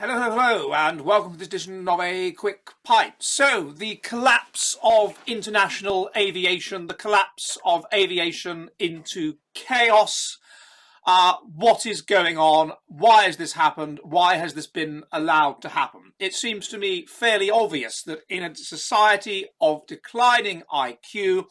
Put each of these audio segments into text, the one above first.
Hello, hello, hello, and welcome to this edition of A Quick Pint. So, the collapse of international aviation, the collapse of aviation into chaos. What is going on? Why has this happened? Why has this been allowed to happen? It seems to me fairly obvious that in a society of declining IQ,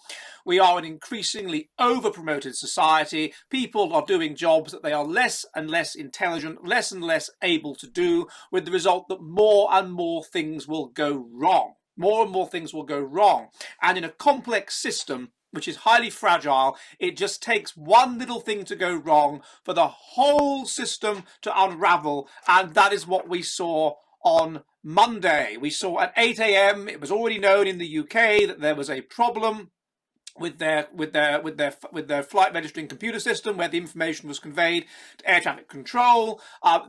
we are an increasingly over-promoted society. People are doing jobs that they are less and less intelligent, less and less able to do, with the result that more and more things will go wrong. More and more things will go wrong. And in a complex system, which is highly fragile, it just takes one little thing to go wrong for the whole system to unravel, and that is what we saw on Monday. We saw at 8 a.m. it was already known in the UK that there was a problem with their flight registering computer system, where the information was conveyed to air traffic control.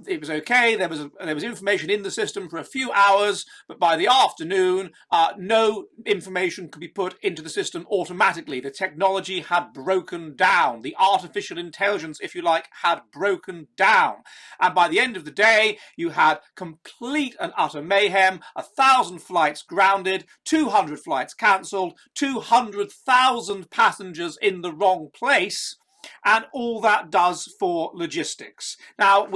It was okay. There was information in the system for a few hours, but by the afternoon, no information could be put into the system automatically. The technology had broken down. The artificial intelligence, if you like, had broken down. And by the end of the day, you had complete and utter mayhem. 1,000 flights grounded, 200 flights cancelled, 200,000 passengers in the wrong place, and all that does for logistics. Now,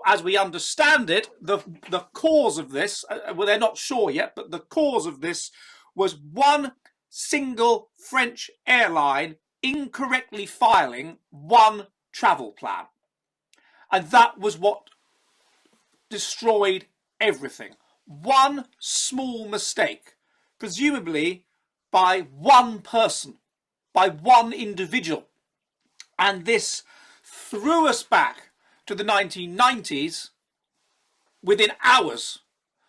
as we understand it, the cause of this, well, they're not sure yet, but the cause of this was one single French airline incorrectly filing one travel plan. And that was what destroyed everything. One small mistake, presumably by one person, by one individual. And this threw us back to the 1990s within hours,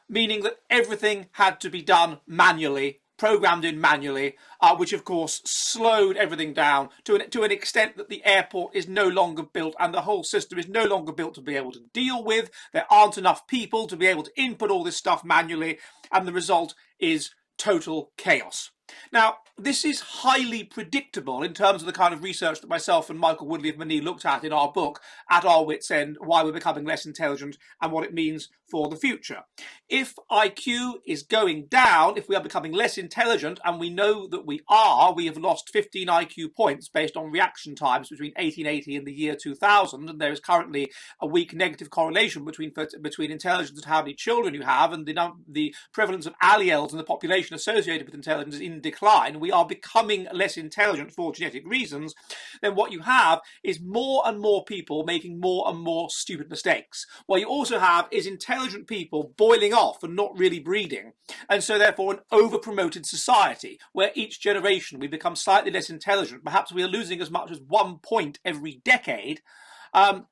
meaning that everything had to be done manually, programmed in manually, which of course slowed everything down to an extent that the airport is no longer built and the whole system is no longer built to be able to deal with. There aren't enough people to be able to input all this stuff manually, and the result is total chaos. Now, this is highly predictable in terms of the kind of research that myself and Michael Woodley of Manille looked at in our book, At Our Wits' End, Why We're Becoming Less Intelligent and What It Means for the Future. If IQ is going down, if we are becoming less intelligent, and we know that we have lost 15 IQ points based on reaction times between 1880 and the year 2000, and there is currently a weak negative correlation between intelligence and how many children you have, and the prevalence of alleles in the population associated with intelligence is in decline. We are becoming less intelligent for genetic reasons. Then what you have is more and more people making more and more stupid mistakes. What you also have is intelligent people boiling off and not really breeding, and so therefore an over-promoted society where each generation we become slightly less intelligent. Perhaps we are losing as much as 1 point every decade over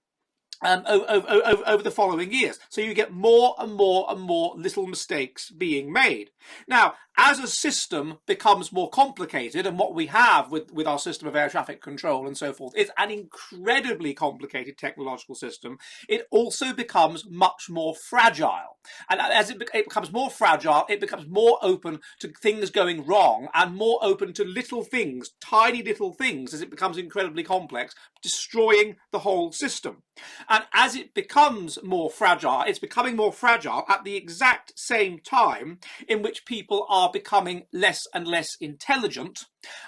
the following years. So you get more and more and more little mistakes being made. Now, as a system becomes more complicated, and what we have with our system of air traffic control and so forth is an incredibly complicated technological system, it also becomes much more fragile. And as it becomes more fragile, it becomes more open to things going wrong and more open to little things, tiny little things, as it becomes incredibly complex, destroying the whole system. And as it becomes more fragile, it's becoming more fragile at the exact same time in which people are becoming less and less intelligent.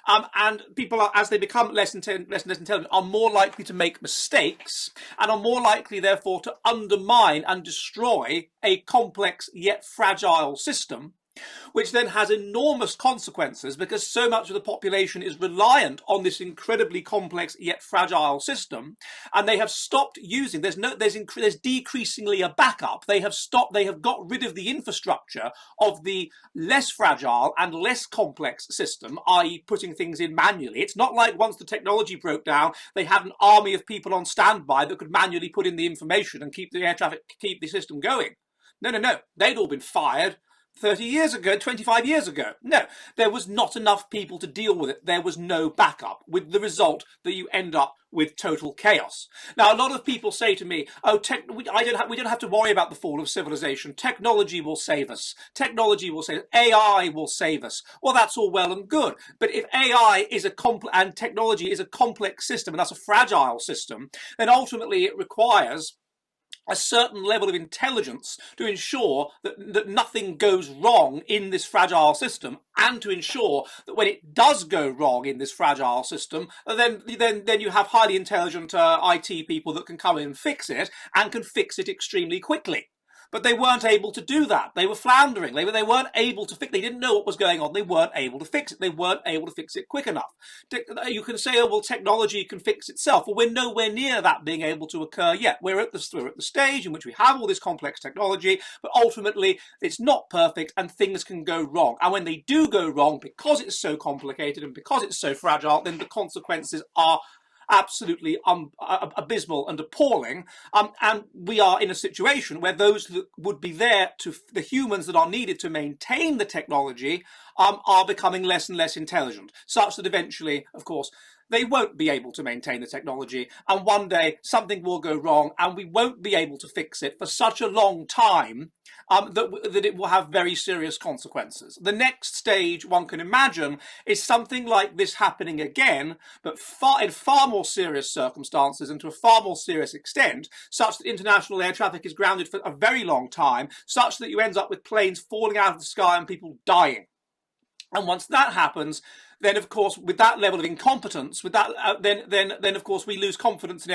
And people are, as they become less and less intelligent, are more likely to make mistakes and are more likely, therefore, to undermine and destroy a complex yet fragile system, which then has enormous consequences because so much of the population is reliant on this incredibly complex yet fragile system, and they have stopped using. There's decreasingly a backup. They have got rid of the infrastructure of the less fragile and less complex system, i.e. putting things in manually. It's not like once the technology broke down, they had an army of people on standby that could manually put in the information and keep the system going. No. They'd all been fired 30 years ago, 25 years ago. No, there was not enough people to deal with it. There was no backup, with the result that you end up with total chaos. Now, a lot of people say to me, oh, we don't have to worry about the fall of civilization. Technology will save us. Technology will save us. AI will save us. Well, that's all well and good. But if AI is and technology is a complex system, and that's a fragile system, then ultimately it requires a certain level of intelligence to ensure that nothing goes wrong in this fragile system, and to ensure that when it does go wrong in this fragile system, then you have highly intelligent IT people that can come in and fix it, and can fix it extremely quickly. But they weren't able to do that. They were floundering. They weren't able to fix. They didn't know what was going on. They weren't able to fix it. They weren't able to fix it quick enough. You can say, oh well, technology can fix itself. Well, we're nowhere near that being able to occur yet. We're at the stage in which we have all this complex technology, but ultimately it's not perfect, and things can go wrong. And when they do go wrong, because it's so complicated and because it's so fragile, then the consequences are absolutely abysmal and appalling, and we are in a situation where those that would be there to the humans that are needed to maintain the technology are becoming less and less intelligent, such that eventually, of course, they won't be able to maintain the technology, and one day something will go wrong and we won't be able to fix it for such a long time that it will have very serious consequences. The next stage one can imagine is something like this happening again, but in far more serious circumstances and to a far more serious extent, such that international air traffic is grounded for a very long time, such that you end up with planes falling out of the sky and people dying. And once that happens, then of course, with that level of incompetence, with that, then of course we lose confidence in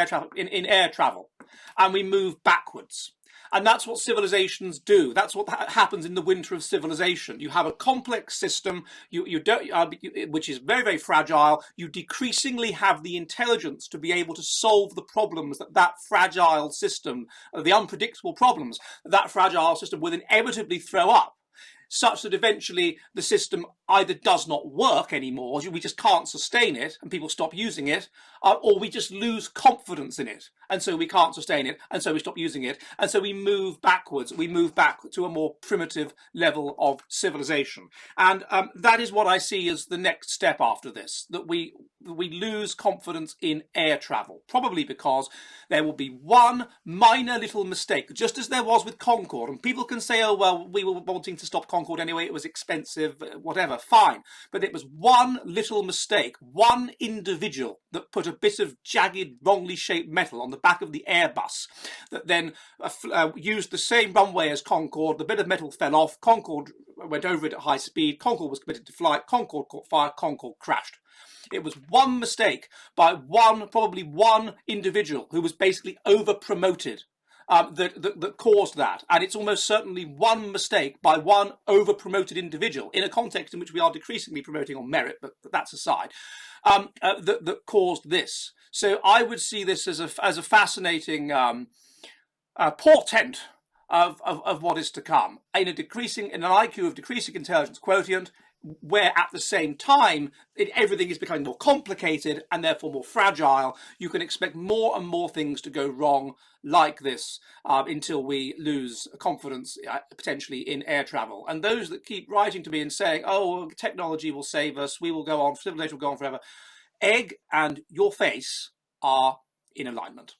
air travel, and we move backwards. And that's what civilizations do. That's what happens in the winter of civilization. You have a complex system, which is very, very fragile. You decreasingly have the intelligence to be able to solve the problems that fragile system, the unpredictable problems that fragile system will inevitably throw up, such that eventually the system either does not work anymore, we just can't sustain it and people stop using it, or we just lose confidence in it, and so we can't sustain it, and so we stop using it, and so we move backwards. We move back to a more primitive level of civilization. And that is what I see as the next step after this, that we lose confidence in air travel, probably because there will be one minor little mistake, just as there was with Concorde. And people can say, oh, well, we were wanting to stop Concorde anyway, it was expensive, whatever, fine. But it was one little mistake, one individual that put a bit of jagged, wrongly shaped metal on the back of the Airbus that then used the same runway as Concorde. The bit of metal fell off, Concorde went over it at high speed, Concorde was committed to flight, Concorde caught fire, Concorde crashed. It was one mistake by probably one individual who was basically over-promoted that caused that. And it's almost certainly one mistake by one over-promoted individual in a context in which we are decreasingly promoting on merit, but that's aside, that caused this. So I would see this as a fascinating portent of what is to come in an IQ of decreasing intelligence quotient, where at the same time everything is becoming more complicated and therefore more fragile. You can expect more and more things to go wrong like this until we lose confidence potentially in air travel. And those that keep writing to me and saying, oh, technology will save us, we will go on, civilization will go on forever, egg and your face are in alignment.